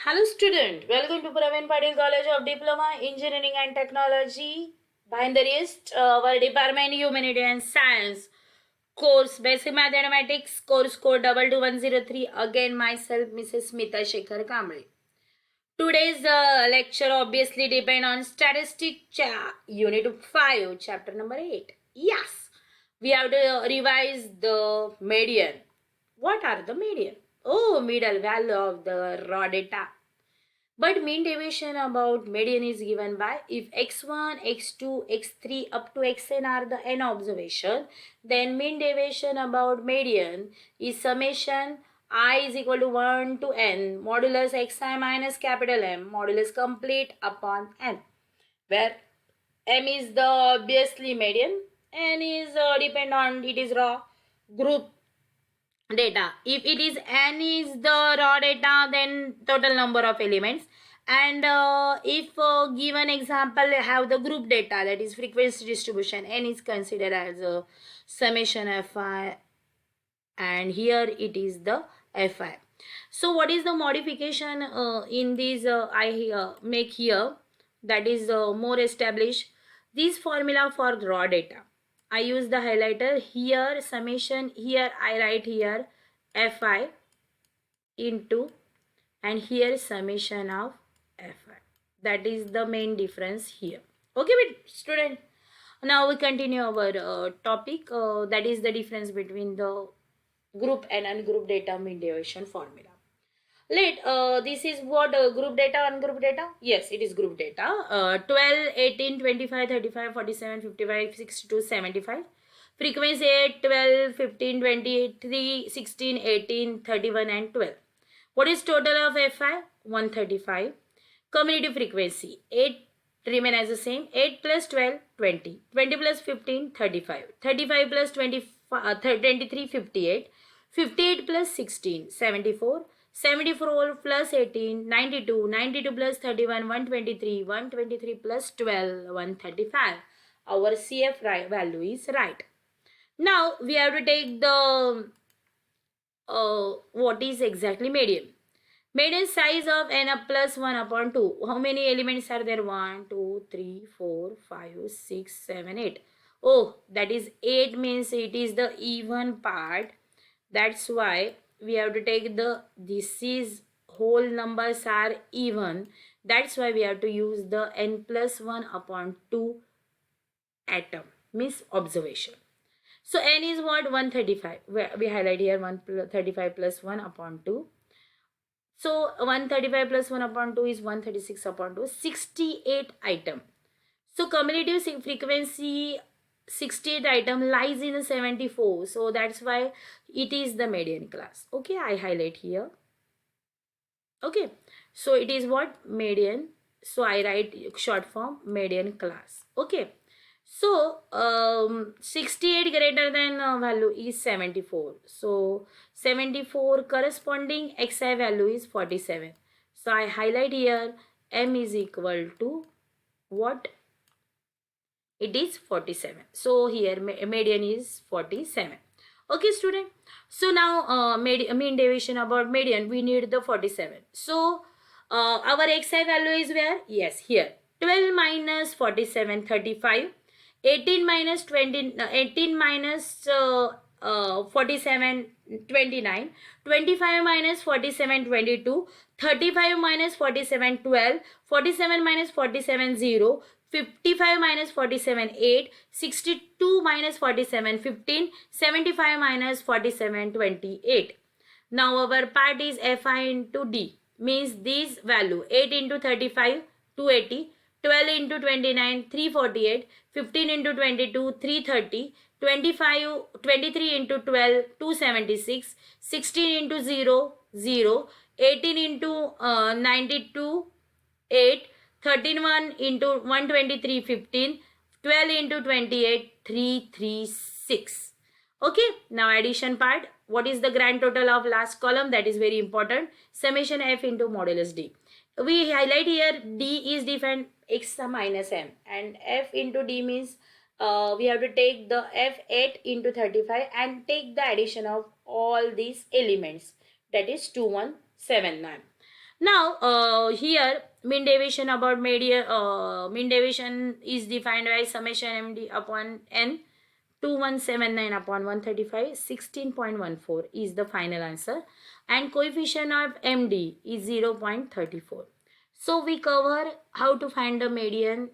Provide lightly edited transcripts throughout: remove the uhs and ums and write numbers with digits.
Hello student, welcome to Praveen Patil College of Diploma Engineering and Technology. Behind the wrist, our department Humanity and Science course Basic Mathematics course code 22103. Again myself Mrs. Smita Shekhar Kamble. Today's lecture obviously depend on Unit 5 chapter number 8. Yes, we have to revise the median. What are the median? Oh, middle value of the raw data. But mean deviation about median is given by if x1, x2, x3 up to xn are the n observation, then mean deviation about median is summation I is equal to 1 to n modulus xi minus capital M modulus complete upon n, where M is the obviously median, n is depend on it is raw group data. If it is n is the raw data, then total number of elements. And if given example have the group data, that is frequency distribution, n is considered as a summation fi, and here it is the fi. So what is the modification in this I make here, that is more established this formula for raw data. I use the highlighter here, summation here I write here fi into, and here summation of fi. That is the main difference here. Okay student, now we continue our topic, that is the difference between the group and ungroup data mean deviation formula. This is what group data, ungroup data. Yes, it is group data. 12, 18, 25, 35, 47, 55, 62, 75. Frequency 8, 12, 15, 23, 16, 18, 31 and 12. What is total of Fi? 135. Cumulative frequency 8 remain as the same. 8 plus 12, 20. 20 plus 15, 35. 35 plus 20, 23, 58. 58 plus 16, 74. 74 plus 18, 92. 92 plus 31, 123. 123 plus 12, 135. Our CF value is right. Now we have to take the what is exactly median. Median size of n up plus 1 upon 2. How many elements are there? 1, 2, 3, 4, 5, 6, 7, 8. Oh, that is 8 means it is the even part. That's why we have to take the, this is whole numbers are even. That's why we have to use the n plus 1 upon 2 atom, means observation. So n is what? 135. We highlight here 135 plus 1 upon 2. So 135 plus 1 upon 2 is 136 upon 2. 68 item. So cumulative frequency 68 item lies in the 74. So that's why it is the median class. Okay, I highlight here. Okay, so it is what? Median. So I write short form median class. Okay. So 68 greater than value is 74. So 74 corresponding xi value is 47. So I highlight here m is equal to what? It is 47. So here median is 47. Okay student. So now mean deviation about median, we need the 47. So our xi value is where? Yes, here. 12 minus 47, 35. 18 minus 20, 18 minus 47, 29. 25 minus 47, 22. 35 minus 47, 12. 47 minus 47, 0. 55 minus 47, 8. 62 minus 47, 15. 75 minus 47, 28. Now our part is Fi into D, means this value 8 into 35, 280. 12 into 29, 348. 15 into 22, 330. 25, 23 into 12, 276. 16 into 0, 0. 18 into 92, 8. 13 1 into 123, 15. 12 into 28, 336. Okay, now addition part. What is the grand total of last column? That is very important. Summation f into modulus d. We highlight here d is defined x minus m, and f into d means we have to take the f8 into 35 and take the addition of all these elements, that is 2179. Now, here mean deviation about median, mean deviation is defined by summation MD upon N, 2179 upon 135, 16.14 is the final answer, and coefficient of MD is 0.34. So we cover how to find the median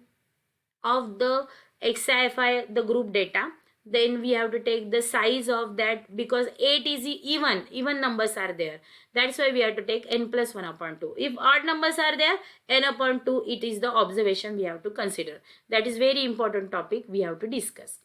of the XIFI, the group data. Then we have to take the size of that, because 8 is even numbers are there. That's why we have to take n plus 1 upon 2. If odd numbers are there, n upon 2, it is the observation we have to consider. That is very important topic we have to discuss.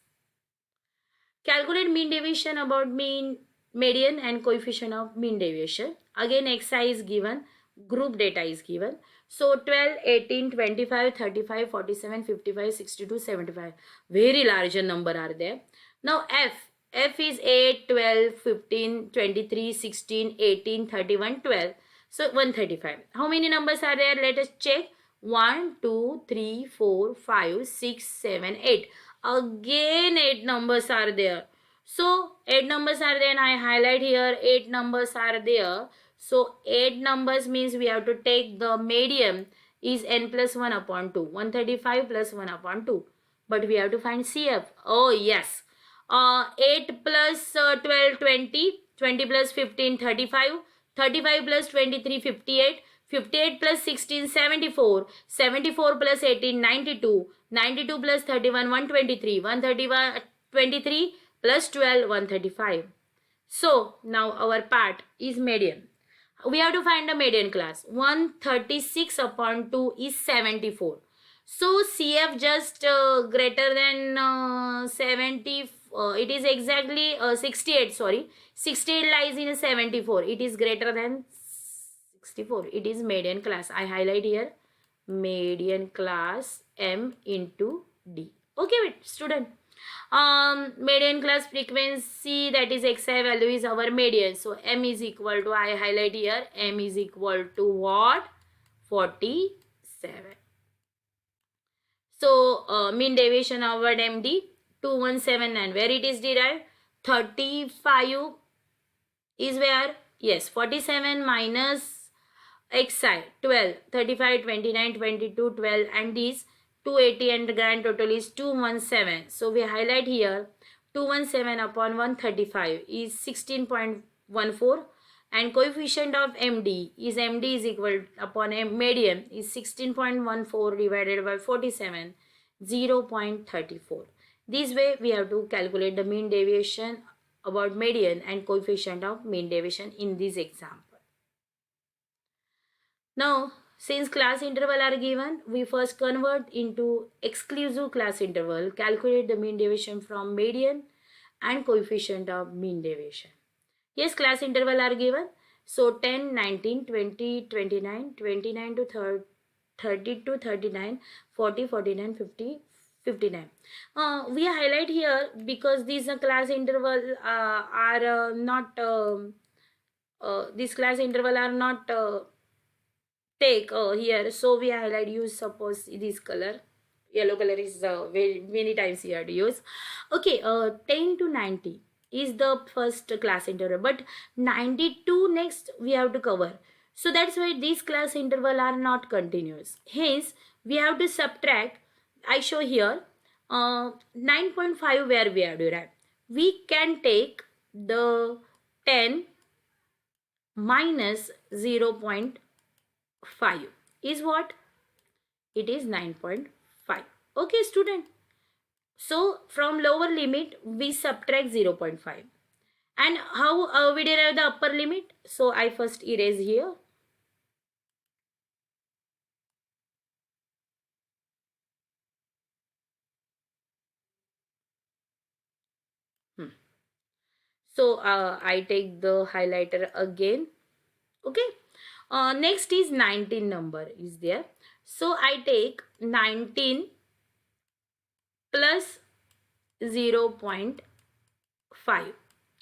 Calculate mean deviation about mean, median and coefficient of mean deviation. Again, xi is given, group data is given. So 12, 18, 25, 35, 47, 55, 62, 75. Very larger number are there. Now f. F is 8, 12, 15, 23, 16, 18, 31, 12. So 135. How many numbers are there? Let us check. 1, 2, 3, 4, 5, 6, 7, 8. Again 8 numbers are there. So 8 numbers are there, and I highlight here 8 numbers are there. So 8 numbers means we have to take the median is n plus 1 upon 2. 135 plus 1 upon 2. But we have to find CF. Oh yes. 8 plus 12, 20. 20 plus 15, 35. 35 plus 23, 58. 58 plus 16, 74. 74 plus 18, 92. 92 plus 31, 123. 131, 23 plus 12, 135. So now our part is median. We have to find the median class. 136 upon 2 is 74. So CF just greater than 70. It is exactly 68. Sorry, 68 lies in 74. It is greater than 64. It is median class. I highlight here median class M into D. Okay, wait, student. Median class frequency, that is xi value, is our median. So M is equal to, I highlight here, M is equal to what? 47. So mean deviation over MD 2179. Where it is derived? 35 is where? Yes, 47 minus xi 12, 35, 29, 22, 12, and these 280, and the grand total is 217. So we highlight here 217 upon 135 is 16.14, and coefficient of MD is equal upon a median is 16.14 divided by 47, 0.34. This way we have to calculate the mean deviation about median and coefficient of mean deviation in this example. Now, since class interval are given, we first convert into exclusive class interval, calculate the mean deviation from median and coefficient of mean deviation. Yes, class interval are given. So 10, 19, 20, 29, 29 to 30, 30 to 39, 40, 49, 50, 59. We highlight here because these class interval are not this class interval are not take here, so we highlight, use suppose this color, yellow color is very many times you have to use. Okay, 10 to 90 is the first class interval, but 92 next we have to cover. So that's why these class interval are not continuous, hence we have to subtract. I show here 9.5 where we have to write. We can take the 10 minus 0.5 is what? It is 9.5. Okay, student. So from lower limit we subtract 0.5. And how we derive the upper limit? So I first erase here. So I take the highlighter again. Okay. Next is 19 number is there. So I take 19 plus 0.5.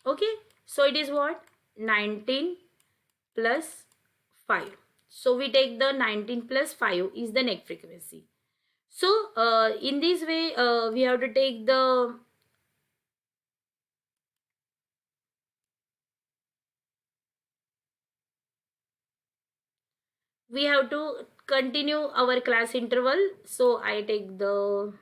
Okay. So it is what? 19 plus 5. So we take the 19 plus 5 is the neck frequency. So in this way we have to take the we have to continue our class interval. So I take the,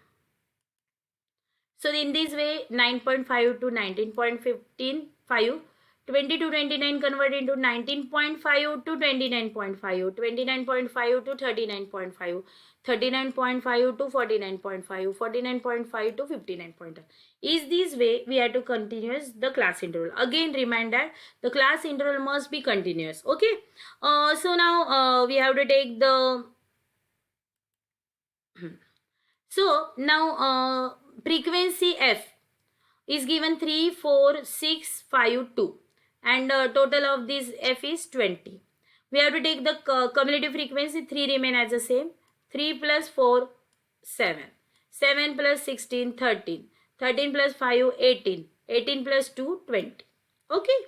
so in this way 9.5 to 19.155, 20 to 29 convert into 19.5 to 29.5, 29.5 to 39.5, 39.5 to 49.5, 49.5 to 59.5. Is this way we have to continuous the class interval. Again remind that the class interval must be continuous. Okay. So now we have to take the so now frequency F is given 3, 4, 6, 5, 2 and total of this F is 20. We have to take the cumulative frequency. 3 remain as the same. 3 plus 4, 7. 7 plus 16, 13. 13 plus 5, 18. 18 plus 2, 20. Okay.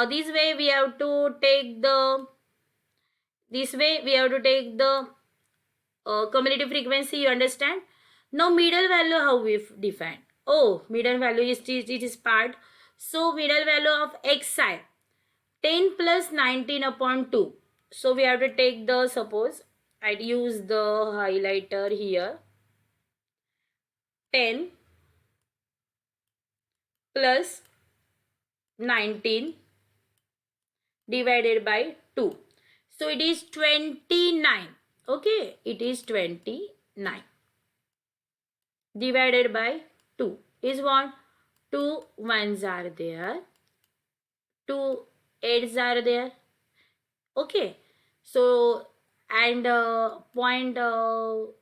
This way we have to take the cumulative frequency, you understand. Now middle value, how we define? Oh, middle value is it is part. So middle value of xi, 10 plus 19 upon 2. So we have to take the, suppose I'd use the highlighter here, 10 plus 19 divided by 2. So it is 29. Okay, it is 29 divided by 2 is what? 2 ones are there, 2 8s are there. Okay, so and point 2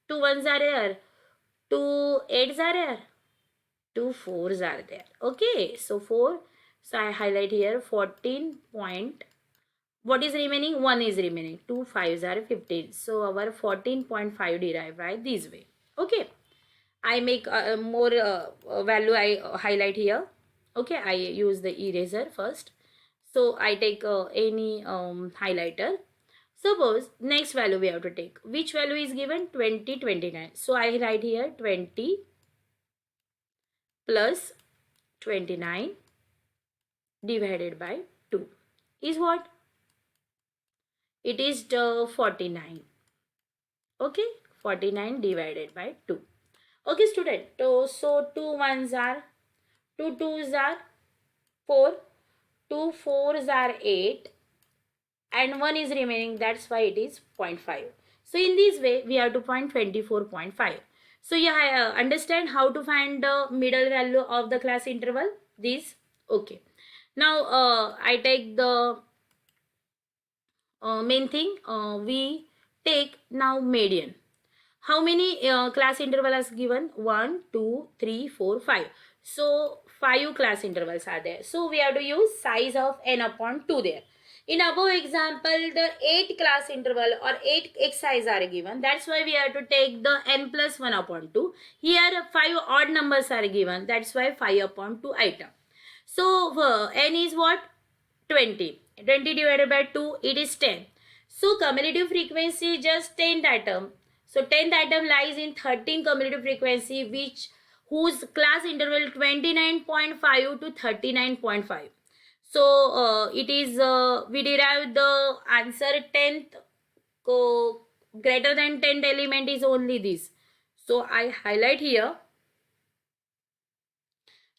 ones are there, 2 8s are there, 2 4s are there. Okay, so 4, so I highlight here 14 point, what is remaining? 1 is remaining, 2 5s are 15. So our 14.5 derived right this way. Okay, I make more value I highlight here. Okay, I use the eraser first. So I take any highlighter. Suppose next value we have to take. Which value is given? 20, 29. So I write here 20 plus 29 divided by 2 is what? It is 49. Okay, 49 divided by 2. Okay student, so 2 ones are, 2 twos are 4, 2 fours are 8 and 1 is remaining, that's why it is 0.5. So in this way we have to find 24.5. So you understand how to find the middle value of the class interval, this. Okay, now I take the main thing, we take now median. How many class interval is given? 1, 2, 3, 4, 5. So 5 class intervals are there. So we have to use size of n upon 2 there. In above example, the 8 class interval or 8 x's are given. That's why we have to take the n plus 1 upon 2. Here 5 odd numbers are given. That's why 5 upon 2 item. So n is what? 20. 20 divided by 2, it is 10. So cumulative frequency is just 10th atom. So 10th atom lies in 13 cumulative frequency, which whose class interval 29.5 to 39.5. So it is we derive the answer 10th greater than 10th element is only this. So I highlight here.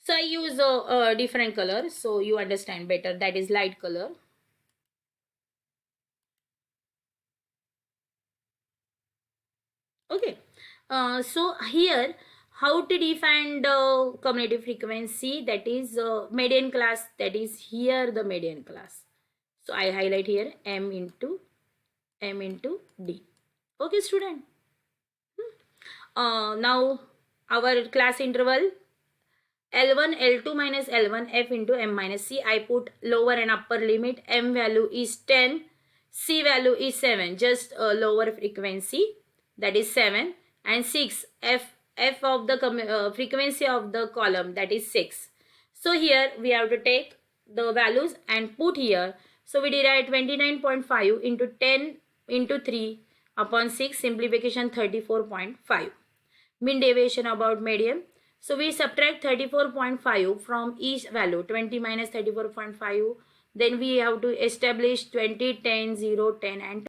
So I use a different color so you understand better, that is light color. Okay, so here how to define the cumulative frequency, that is median class, that is here the median class. So I highlight here m into d. Okay student. Now our class interval L1 L2 minus L1 F into m minus c. I put lower and upper limit. M value is 10, c value is 7, just a lower frequency, that is 7, and 6, f of the frequency of the column, that is 6. So here we have to take the values and put here. So we derive 29.5 into 10 into 3 upon 6, simplification 34.5. Mean deviation about median. So we subtract 34.5 from each value, 20 minus 34.5. Then we have to establish 20, 10, 0, 10 and